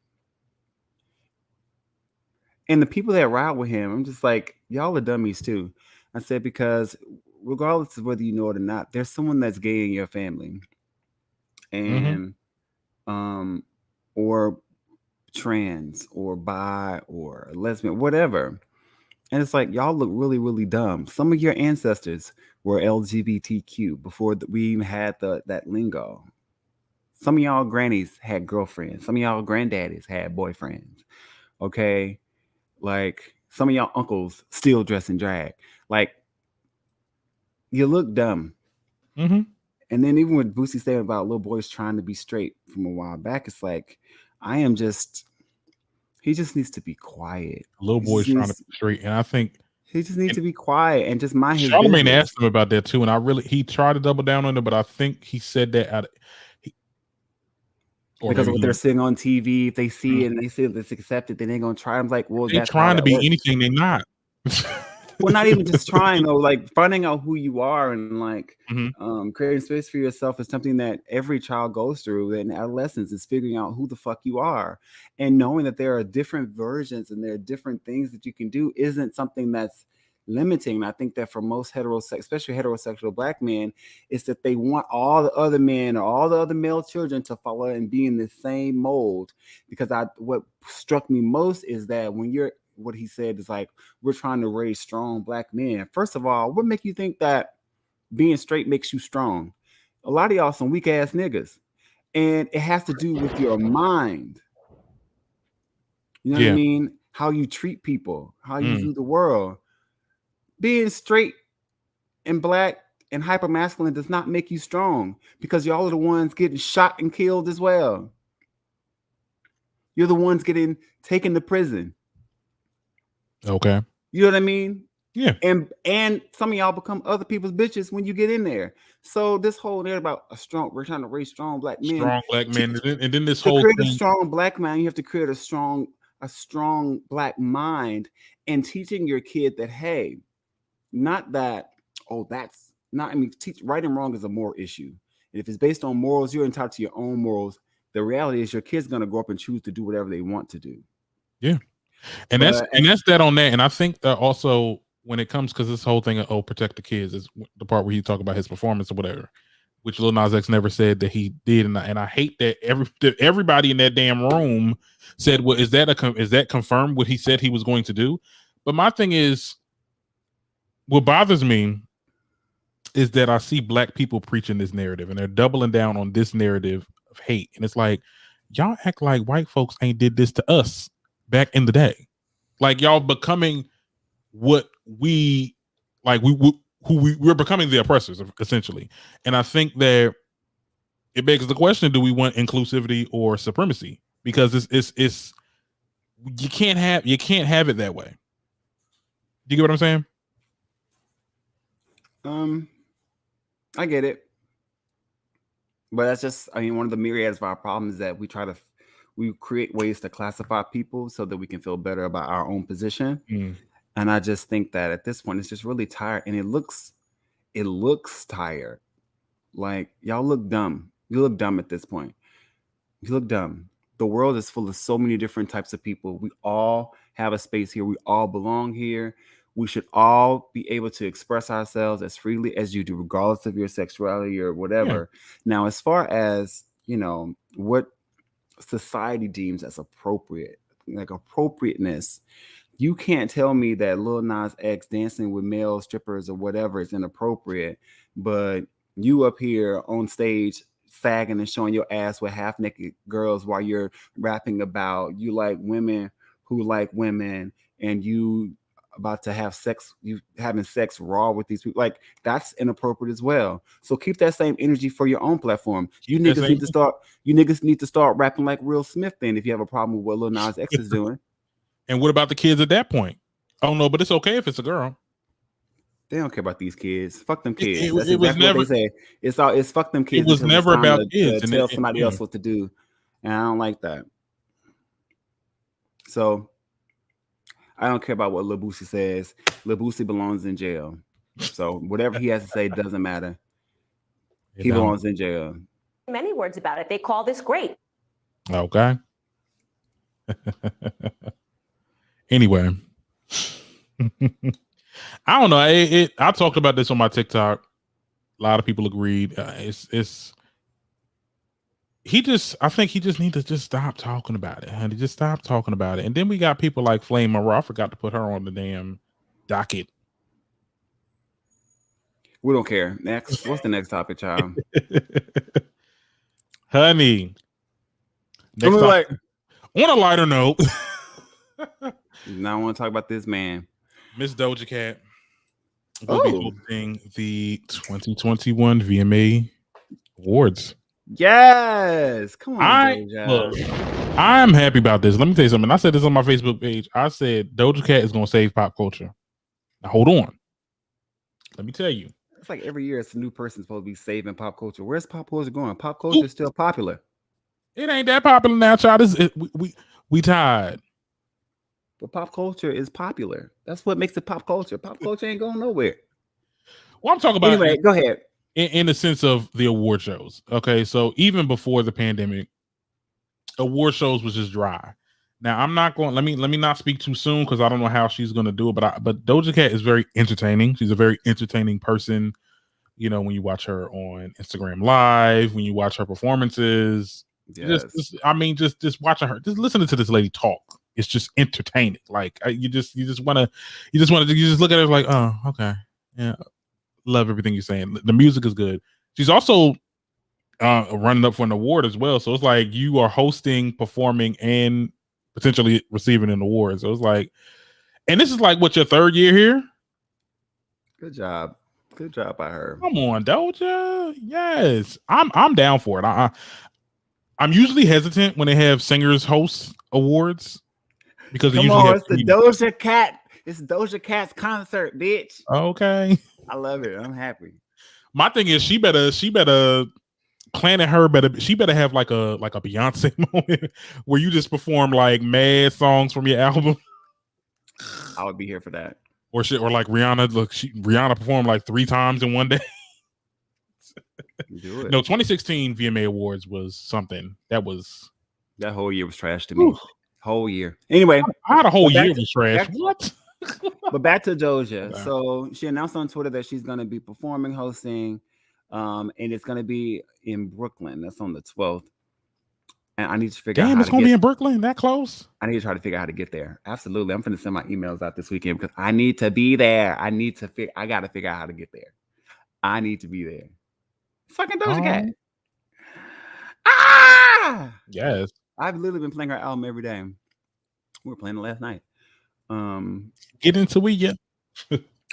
And the people that ride with him, I'm just like, y'all are dummies too. I said, because regardless of whether you know it or not, there's someone that's gay in your family, and or trans or bi or lesbian, whatever. And it's like, y'all look really, really dumb. Some of your ancestors were LGBTQ before we even had that lingo. Some of y'all grannies had girlfriends. Some of y'all granddaddies had boyfriends. Okay. Like, some of y'all uncles still dress in drag. Like, you look dumb. And then even with Boosie saying about little boys trying to be straight from a while back, it's like, he just needs to be quiet. Little boys trying to be straight. And I think he just needs to be quiet and just mind his Charlamagne business. asked him about that too. And he tried to double down on it, but I think he said that out of, because of what they're seeing on TV, if they see it and they see that it's accepted, then they're gonna try. I'm like, well, they're trying to be anything they're not. Well, not even just trying though, like finding out who you are and like creating space for yourself is something that every child goes through in adolescence, is figuring out who the fuck you are, and knowing that there are different versions and there are different things that you can do isn't something that's limiting. I think that for most especially heterosexual Black men, is that they want all the other men or all the other male children to follow and be in the same mold. Because what struck me most is that what he said is like, we're trying to raise strong Black men. First of all, what make you think that being straight makes you strong? A lot of y'all some weak ass niggas, and it has to do with your mind. You know what I mean? How you treat people, how you view the world. Being straight and Black and hyper masculine does not make you strong, because y'all are the ones getting shot and killed as well. You're the ones getting taken to prison. Okay. You know what I mean? Yeah. And some of y'all become other people's bitches when you get in there. So this whole narrative about we're trying to raise strong Black men. Strong Black men. And then this to whole create thing. a strong Black man, you have to create a strong Black mind, and teaching your kid that, hey, not that, that's not, teach right and wrong is a moral issue. And if it's based on morals, you're entitled to your own morals. The reality is your kid's going to grow up and choose to do whatever they want to do. Yeah. And that's that on that. And I think that also when it comes, because this whole thing of protect the kids is the part where he talk about his performance or whatever, which Lil Nas X never said that he did. And I hate that everybody in that damn room said, well, is that confirmed what he said he was going to do? But my thing is, what bothers me is that I see Black people preaching this narrative, and they're doubling down on this narrative of hate. And it's like, y'all act like white folks ain't did this to us back in the day. Like, y'all becoming what we're becoming the oppressors, essentially. And I think that it begs the question, do we want inclusivity or supremacy? Because it's you can't have it that way. Do you get what I'm saying? I get it, but that's just, one of the myriads of our problems is that we create ways to classify people so that we can feel better about our own position. And I just think that at this point, it's just really tired, and it looks tired. Like, y'all look dumb. You look dumb at this point. You look dumb. The world is full of so many different types of people. We all have a space here. We all belong here. We should all be able to express ourselves as freely as you do, regardless of your sexuality or whatever. Yeah. Now, as far as, what society deems as appropriate, like appropriateness, you can't tell me that Lil Nas X dancing with male strippers or whatever is inappropriate, but you up here on stage sagging and showing your ass with half naked girls while you're rapping about you like women who like women and you about to have sex, you having sex raw with these people, like that's inappropriate as well. So keep that same energy for your own platform. You niggas need to start rapping like Will Smith then if you have a problem with what Lil Nas X is doing. And what about the kids at that point? Oh no, but it's okay if it's a girl. They don't care about these kids. Fuck them kids. It That's exactly never, what they say. It's fuck them kids. It was never about kids. To tell somebody else what to do, and I don't like that. So I don't care about what Lil Boosie says. Lil Boosie belongs in jail. So whatever he has to say doesn't matter. He belongs in jail. Many words about it. They call this great. Okay. Anyway. I don't know. I talked about this on my TikTok. A lot of people agreed. I think he just needs to just stop talking about it. Honey. Just stop talking about it. And then we got people like Flame Monroe. I forgot to put her on the damn docket. We don't care. Next. What's the next topic, child? Honey. Next topic. On a lighter note. Now I want to talk about this man. Miss Doja Cat will be hosting the 2021 VMA Awards. Yes, come on, Doja. Look, I'm happy about this. Let me tell you something. I said this on my Facebook page. I said Doja Cat is going to save pop culture. Now hold on. Let me tell you. It's like every year it's a new person supposed to be saving pop culture. Where's pop culture going? Pop culture is still popular. It ain't that popular now, child. We tired. But pop culture is popular. That's what makes it pop culture. Pop culture ain't going nowhere. Well, I'm talking about anyway. Go ahead. In the sense of the award shows. Okay, so even before the pandemic, award shows was just dry. Now I'm not going. Let me not speak too soon because I don't know how she's going to do it. But Doja Cat is very entertaining. She's a very entertaining person. When you watch her on Instagram Live, when you watch her performances, yes. just watching her, just listening to this lady talk. It's just entertaining. Like you just look at it like, oh, okay, yeah, love everything you're saying. The music is good. She's also running up for an award as well. So it's like you are hosting, performing, and potentially receiving an award. So it's like, and this is like what your third year here. Good job by her. Come on, Doja. Yes, I'm down for it. I'm usually hesitant when they have singers host awards. Because it's the Doja Cat. It's Doja Cat's concert, bitch. Okay, I love it. I'm happy. My thing is, she better Planet Her she better have like a Beyonce moment where you just perform like mad songs from your album. I would be here for that. Or like Rihanna. Look, Rihanna performed like 3 times in one day. Do it. No, 2016 VMA Awards was something. That whole year was trash to me. Ooh. Whole year. Anyway, I had a whole year was trash. What? But back to Doja. Wow. So she announced on Twitter that she's going to be performing, hosting, and it's going to be in Brooklyn. That's on the 12th. And I need to figure out. Damn, it's going to be in Brooklyn? That close? I need to try to figure out how to get there. Absolutely. I'm going to send my emails out this weekend because I need to be there. I got to figure out how to get there. I need to be there. Fucking Doja Cat. Ah! Yes. I've literally been playing her album every day. We were playing it last night. Get into it, yeah.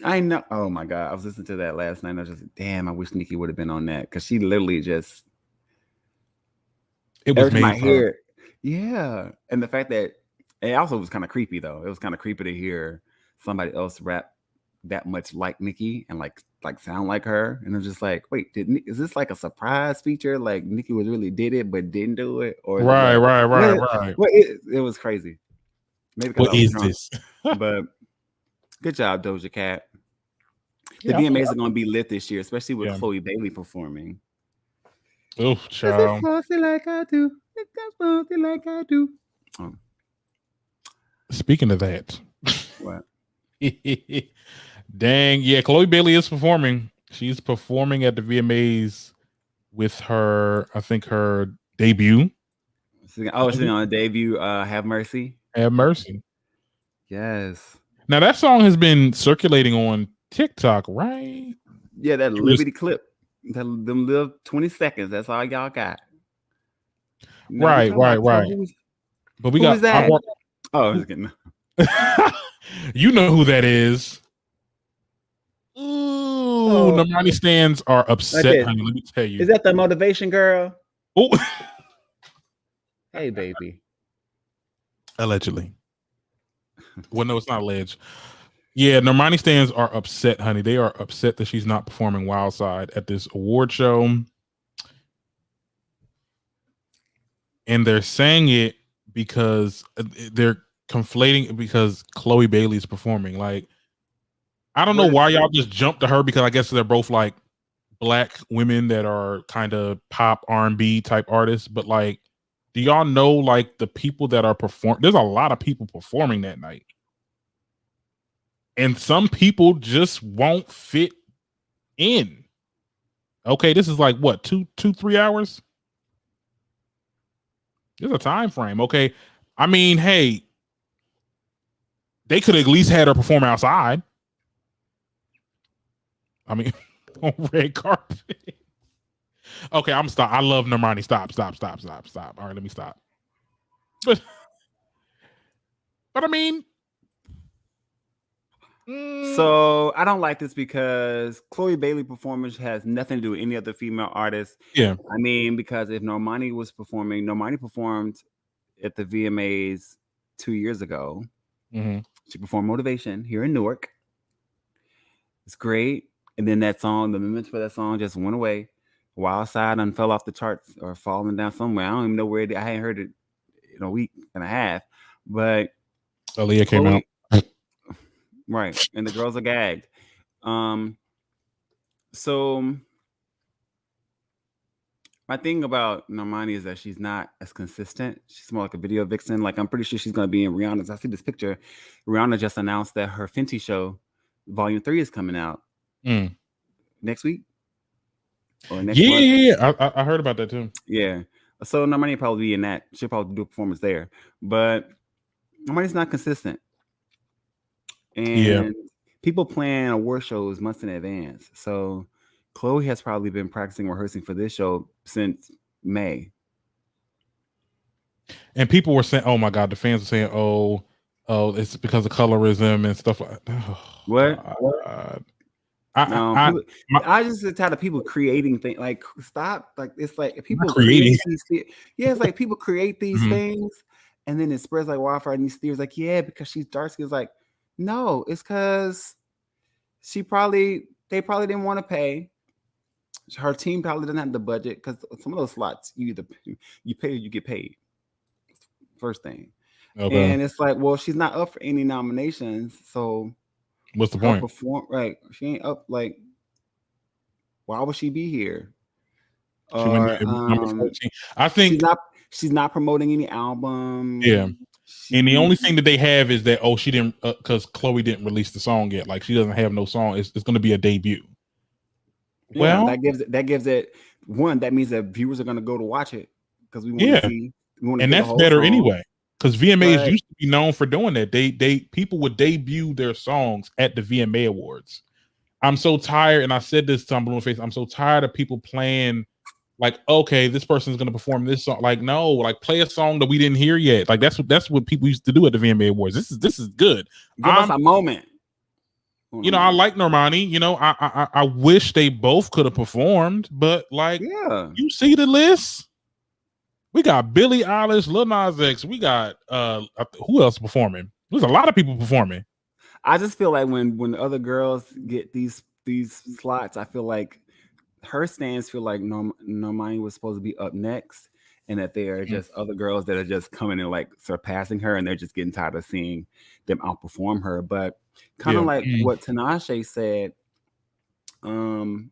I know. Oh my God. I was listening to that last night and I was just, damn, I wish Nicki would have been on that because she literally just it was made for her. Yeah. And the fact that it also was kind of creepy though. It was kind of creepy to hear somebody else rap that much like Nicki and like sound like her. And I'm just like, wait, is this like a surprise feature? Like Nicki was really did it but didn't do it? Or right. Well, it was crazy. Maybe what is this? But good job, Doja Cat. The VMAs are going to be lit this year, especially with Chloe Bailey performing. Oh, child. Like I do. Like I do. Oh. Speaking of that. What? Dang, yeah, Chloe Bailey is performing. She's performing at the VMAs with her, I think her debut. She's on a debut, Have Mercy. Have Mercy. Yes. Now that song has been circulating on TikTok, right? Yeah, that Liberty clip. Them little 20 seconds. That's all y'all got. Right. But we got that? Oh, I'm just kidding. You know who that is. Ooh, Normani stands are upset, honey. Let me tell you. Is that the motivation girl? Oh, hey, baby. Allegedly. Well, no, it's not alleged. Yeah, Normani stands are upset, honey. They are upset that she's not performing Wild Side at this award show. And they're saying it because they're conflating because Chloe Bailey's performing. Like, I don't know why y'all just jumped to her because I guess they're both like black women that are kind of pop R&B type artists. But like, do y'all know like the people that are performing? There's a lot of people performing that night. And some people just won't fit in. Okay, this is like what, 3 hours? There's a time frame. Okay. I mean, hey, they could at least had her perform outside. I mean, on red carpet. Okay, I'm stop. I love Normani. Stop. All right, let me stop. But I mean, so I don't like this because Chloe Bailey performance has nothing to do with any other female artist. Yeah, I mean, because if Normani was performing, Normani performed at the VMAs 2 years ago. Mm-hmm. She performed Motivation here in Newark. It's great. And then that song, the moments for that song just went away. Wild Side and fell off the charts or falling down somewhere. I don't even know where it is. I hadn't heard it in a week and a half. But Aaliyah came out. Right. And the girls are gagged. So my thing about Normani is that she's not as consistent. She's more like a video vixen. Like, I'm pretty sure she's going to be in Rihanna's. I see this picture. Rihanna just announced that her Fenty show, Volume 3, is coming out next week. Or next month. Yeah. I heard about that too. Yeah. So Normani will probably be in that. She'll probably do a performance there. But Normani's not consistent. And people plan award shows months in advance. So Chloe has probably been practicing, rehearsing for this show since May. And people were saying, "Oh my God!" The fans were saying, "Oh, it's because of colorism and stuff like that." Oh, what? God. I just tired of people creating things. Like, stop. Like, it's like people create these. Yeah, it's like people create these things, and then it spreads like wildfire. And these theories, like, yeah, because she's dark skin. It's like, no, it's because they probably didn't want to pay. Her team probably didn't have the budget because some of those slots you pay or you get paid. First thing, and it's like, well, she's not up for any nominations, so. What's the point? She ain't up. Like, why would she be here? Number 14. I think she's not promoting any album. Yeah, and the only thing that they have is that she didn't because Chloe didn't release the song yet. Like, she doesn't have no song. It's going to be a debut. Yeah, well, that gives it one. That means that viewers are going to go to watch it because we want to see. And that's better anyway. Because VMAs used to be known for doing that. People would debut their songs at the VMA Awards. I'm so tired, and I said this to Blue Face. I'm so tired of people playing like, okay, this person's gonna perform this song. Like, no, like play a song that we didn't hear yet. Like that's what people used to do at the VMA Awards. This is good. Give us a moment. You know, I like Normani. You know, I wish they both could have performed, but like, you see the list. We got Billie Eilish, Lil Nas X. We got who else performing? There's a lot of people performing. I just feel like when the other girls get these slots, I feel like her stands feel like Normani was supposed to be up next, and that they are just other girls that are just coming and like surpassing her, and they're just getting tired of seeing them outperform her. But kind of like what Tinashe said earlier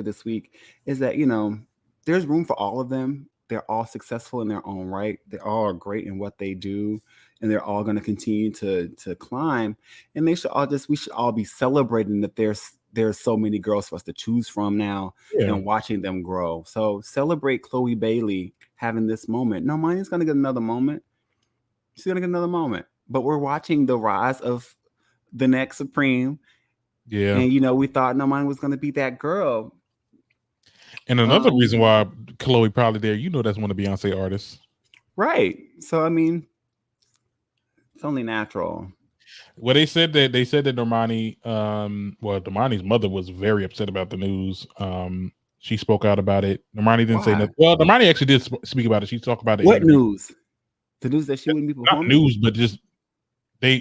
this week is that, you know, there's room for all of them. They're all successful in their own right. They all are great in what they do, and they're all going to continue to climb. And we should all be celebrating that there's so many girls for us to choose from now, and watching them grow. So celebrate Chloe Bailey having this moment. Normani's going to get another moment. She's going to get another moment. But we're watching the rise of the next Supreme. Yeah. And, we thought Normani was going to be that girl. And another reason why Chloe probably there, that's one of Beyonce artists. Right. So, I mean, it's only natural. Well, they said that Normani, Normani's mother was very upset about the news. She spoke out about it. Normani didn't say nothing. Well, Normani actually did speak about it. She talked about it. What news? The news that she wouldn't be performing? Not news, but just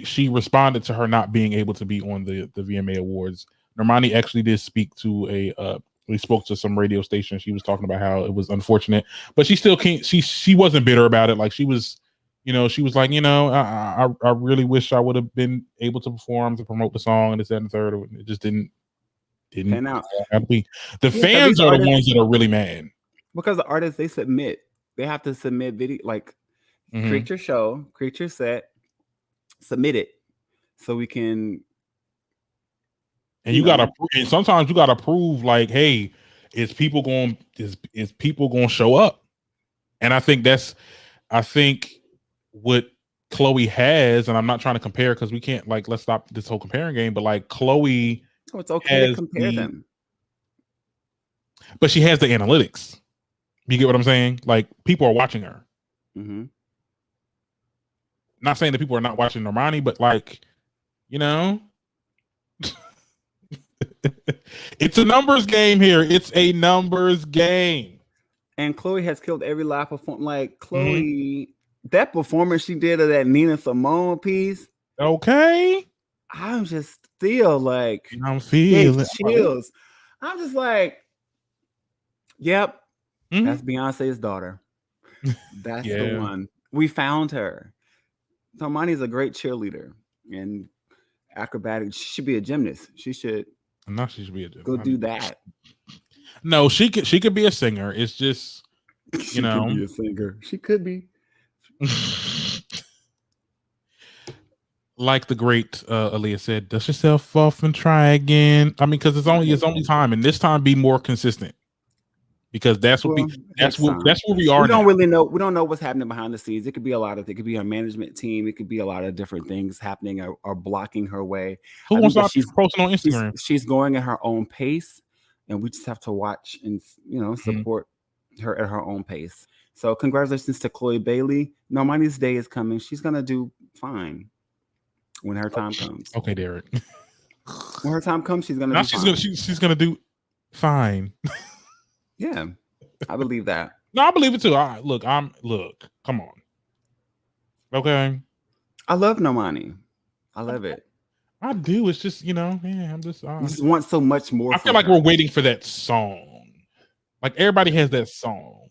she responded to her not being able to be on the VMA Awards. Normani actually did speak to we spoke to some radio station. She was talking about how it was unfortunate, but she still can't. She wasn't bitter about it. Like she was, she was like, I really wish I would have been able to perform to promote the song and this, that, and the third. It just didn't pan out. The fans are the ones that are really mad because the artists they have to submit video, like create your show, create your set, submit it, so we can. And and sometimes you gotta prove like, hey, is people going to show up? And I think what Chloe has, and I'm not trying to compare because we can't, like, let's stop this whole comparing game, but like Chloe, it's okay to compare them. But she has the analytics. You get what I'm saying? Like, people are watching her. Mm-hmm. Not saying that people are not watching Normani, but like, it's a numbers game here. It's a numbers game. And Chloe has killed every live performance. Like Chloe, that performance she did of that Nina Simone piece. Okay. I'm just still like, I'm feeling chills. I'm just like, yep, that's Beyonce's daughter. That's the one. We found her. Normani's a great cheerleader and acrobatic. She should be a gymnast. She should. No, she should be a gymnast. Go do that. No, she could be a singer. It's just, she could be a singer. She could be. Like the great Aaliyah said, dust yourself off and try again. I mean, because it's only time, and this time be more consistent. Because that's where we are. We don't really know. We don't know what's happening behind the scenes. It could be a lot of. It could be a management team. It could be a lot of different things happening or blocking her way. Who wants to she's posting on Instagram? She's going at her own pace, and we just have to watch and support her at her own pace. So congratulations to Chloe Bailey. Normani's day is coming. She's gonna do fine when her time comes. Okay, Derek. When her time comes, she's gonna. She's gonna do fine. Yeah, I believe that. No, I believe it too. Look, come on. Okay. I love Normani. I love it. I do. It's just, I just want so much more. I feel like we're waiting for that song. Like everybody has that song.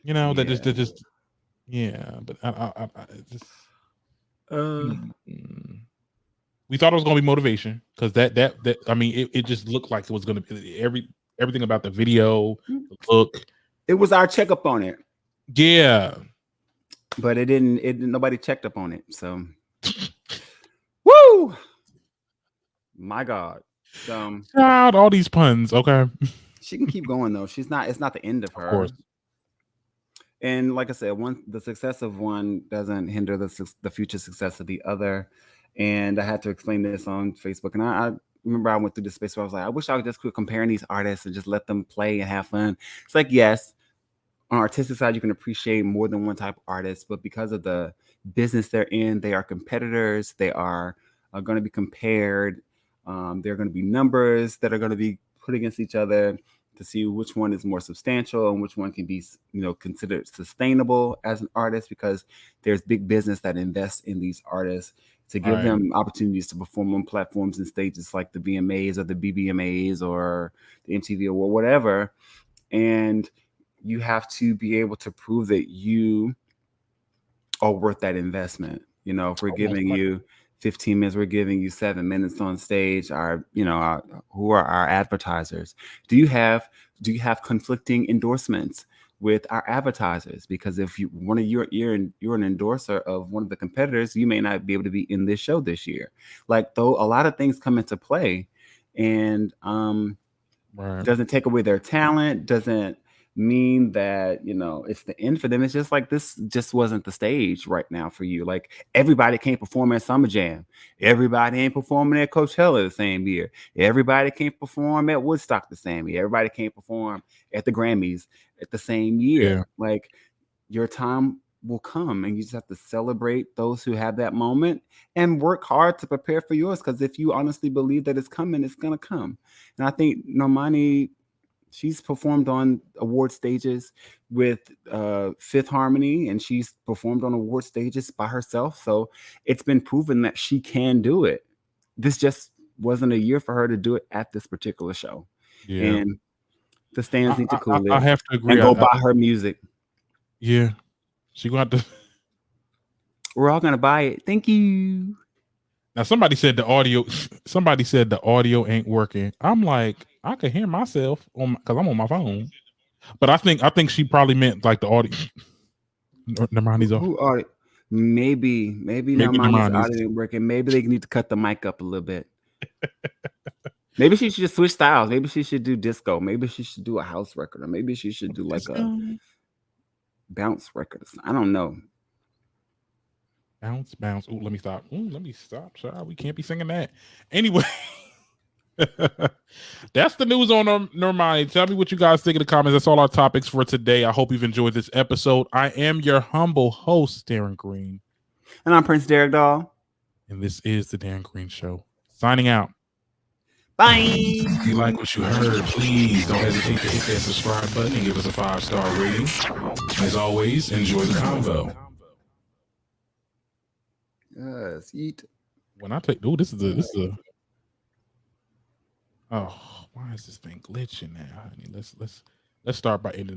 That just but I just we thought it was gonna be motivation because that I mean it just looked like it was gonna be everything about the video, the look. It was our checkup on it. Yeah. But it didn't nobody checked up on it. So woo! My God. God, all these puns. Okay. She can keep going though. It's not the end of her. Of course. And like I said, the success of one doesn't hinder the future success of the other. And I had to explain this on Facebook. And I remember I went through this space where I was like, I wish I could just quit comparing these artists and just let them play and have fun. It's like, yes, on artistic side, you can appreciate more than one type of artist, but because of the business they're in, they are competitors. They are going to be compared. There are going to be numbers that are going to be put against each other to see which one is more substantial and which one can be, considered sustainable as an artist, because there's big business that invests in these artists to give them opportunities to perform on platforms and stages like the VMAs or the BBMAs or the MTV or whatever. And you have to be able to prove that you are worth that investment. If we're giving you 15 minutes. We're giving you 7 minutes on stage. Who are our advertisers? Do you have conflicting endorsements with our advertisers? Because if you're an endorser of one of the competitors, you may not be able to be in this show this year. Like, though, a lot of things come into play, and doesn't take away their talent, doesn't mean that it's the end for them. It's just like, this just wasn't the stage right now for you. Like, everybody can't perform at Summer Jam, everybody ain't performing at Coachella the same year, everybody can't perform at Woodstock the same year, everybody can't perform at the Grammys at the same year. Like, your time will come, and you just have to celebrate those who have that moment and work hard to prepare for yours, because if you honestly believe that it's coming, it's gonna come. And I think Normani, she's performed on award stages with Fifth Harmony, and she's performed on award stages by herself. So it's been proven that she can do it. This just wasn't a year for her to do it at this particular show. Yeah. And the stands need to cool it. I have to agree. And go buy her music. Yeah. She going to. We're all going to buy it. Thank you. Now, somebody said the audio ain't working. I'm like, I can hear myself because I'm on my phone. But I think she probably meant like the audio. Normani's off. Maybe Normani's audio ain't working. Maybe they need to cut the mic up a little bit. Maybe she should just switch styles. Maybe she should do disco. Maybe she should do a house record, or maybe she should do like a bounce record. I don't know. Bounce. Ooh, let me stop. Sorry, we can't be singing that. Anyway, that's the news on Normani. Tell me what you guys think in the comments. That's all our topics for today. I hope you've enjoyed this episode. I am your humble host, Darren Green. And I'm Prince Derek Doll. And this is the Darren Green Show. Signing out. Bye. If you like what you heard, please don't hesitate to hit that subscribe button and give us a 5-star rating. As always, enjoy the convo. Yes, eat. When I take, this is a. Oh, why is this thing glitching now? I mean, let's start by ending.